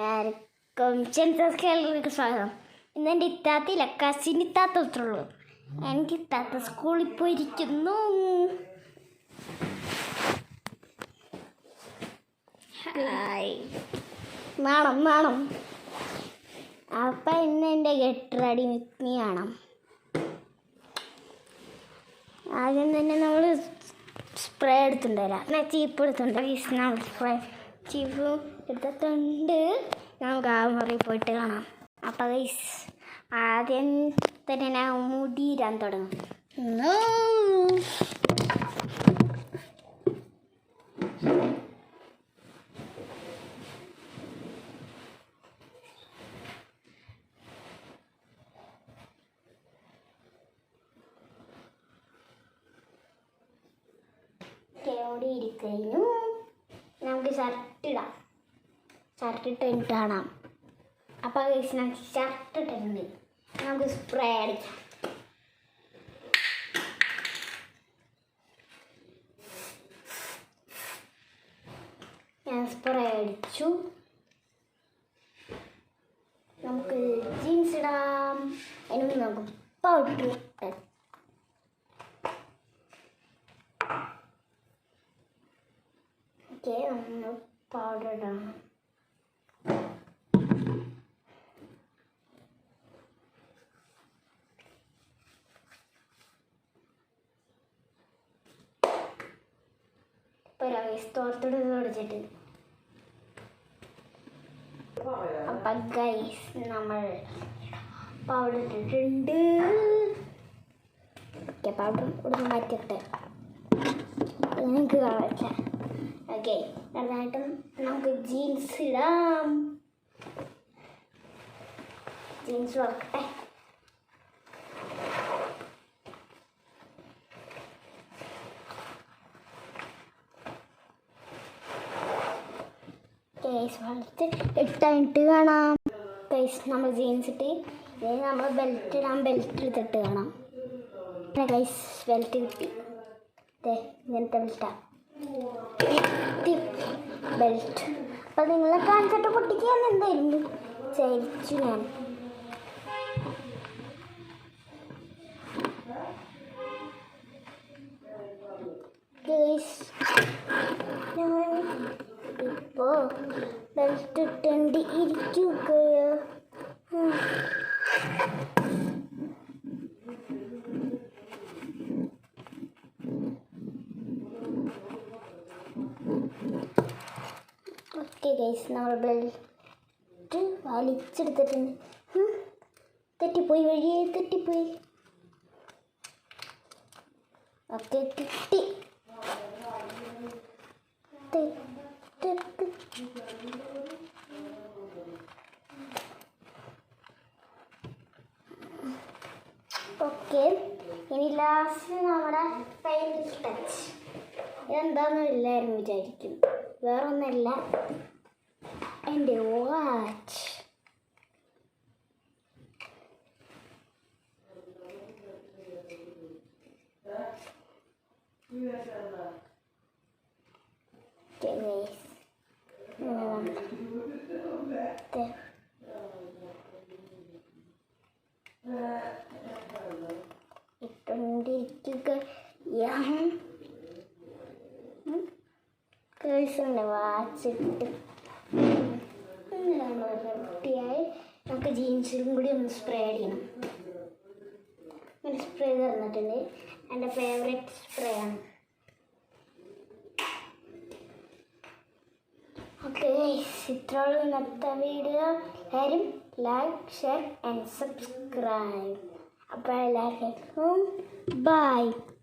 ആർക്കും ചെൻസസ്കേളിലേക്ക് സ്വാഗതം. ഇന്ന് എൻ്റെ ഇത്താത്തില്ല കസിൻ ഇത്താത്ത ഉള്ളൂ. എനിക്ക് ഇത്താത്ത സ്കൂളിൽ പോയിരിക്കുന്നു. ഹായ് നാണം. അപ്പം ഇന്ന് എൻ്റെ ഗെറ്റ് റെഡി വിത്ത് മീ കാണാം. ആദ്യം തന്നെ നമ്മൾ സ്പ്രേ എടുത്തിട്ടുണ്ടല്ലോ, ചീപ്പ് എടുത്തിട്ടുണ്ട്. നമ്മൾ സ്പ്രേ ചീപ്പ് എടുത്തിട്ടുണ്ട്. നമുക്ക് ആ മുറി പോയിട്ട് കാണാം. അപ്പം ഗൈസ് ആദ്യം തന്നെ ഞാൻ മുടിയിരാൻ തുടങ്ങും. ഓടി ഇരിക്കുന്നു. നമുക്ക് ഷർട്ടിടാം. ഷർട്ടിട്ട് കഴിഞ്ഞിട്ട് കാണാം. അപ്പോൾ ഗൈസ് ഞാൻ ഷർട്ട് ഇട്ടിട്ടുണ്ട്. നമുക്ക് സ്പ്രേ അടിക്കാം. ഞാൻ സ്പ്രേ അടിച്ചു. നമുക്ക് ജീൻസ് ഇടാം. അതിന് നമുക്ക് പൗഡർ ഇടാം. നമ്മൾ പൗഡർ ഇടണം. ഇപ്പോൾ തോർത്തെടുത്ത് തുടച്ചിട്ട് അപ്പം ഗൈസ് നമ്മൾ പൗഡർ ഇട്ടിട്ടുണ്ട്. ഓക്കെ, പൗഡർ ഇവിടെ മാറ്റിയിട്ട് നിങ്ങൾക്ക് കാണാം. ഓക്കെ, നന്നായിട്ടും നമുക്ക് ജീൻസ് ഇടാം. ജീൻസ് നോക്കട്ടെ. കേസ് വളർത്ത് ഇട്ടായിട്ട് കാണാം. കേസ് നമ്മൾ ജീൻസ് ഇട്ട് നമ്മൾ ബെൽറ്റ് ഇടാം. ബെൽറ്റ് എടുത്തിട്ട് കാണാം. കേസ് ബെൽറ്റ് കിട്ടി. ഇങ്ങനത്തെ ബെൽറ്റ്. അപ്പം നിങ്ങളെ കാണിച്ചിട്ട് പൊട്ടിക്കാൻ എന്തായിരുന്നു ചരിച്ചു ഞാൻ. ഇപ്പോൾ ബെൽറ്റ് ഇട്ടേണ്ടി ഇരിക്കുകയോ. ഓക്കെ ഗൈസ്, നമ്മൾ ബെൽറ്റ് വലിച്ചെടുത്തിട്ടുണ്ട്. തെറ്റിപ്പോയി, വഴിയെ തെറ്റിപ്പോയി. ഓക്കെ, കിട്ടി. ഓക്കെ, ഇനി ലാസ്റ്റ് നമ്മുടെ ഫൈനൽ ടച്ച്. ഇതെന്താണെന്ന് എല്ലാവരും വിചാരിക്കും. വേറൊന്നല്ല, എൻ്റെ വാച്ച്. ഇട്ടുകൊണ്ടിരിക്കുക കേഴ്സുണ്ട് വാച്ചിട്ട്. റെഡിയായി. നമുക്ക് ജീൻസിലും കൂടി ഒന്ന് സ്പ്രേ ചെയ്യണം. ഇങ്ങനെ സ്പ്രേ തന്നിട്ടുണ്ട്. എൻ്റെ ഫേവറേറ്റ് സ്പ്രേ ആണ്. ഓക്കെ, ഇത്രയുള്ള ഇന്നത്തെ വീഡിയോ. എല്ലാവരും ലൈക്ക്, ഷെയർ ആൻഡ് സബ്സ്ക്രൈബ്. അപ്പോൾ എല്ലാവർക്കും ബൈ.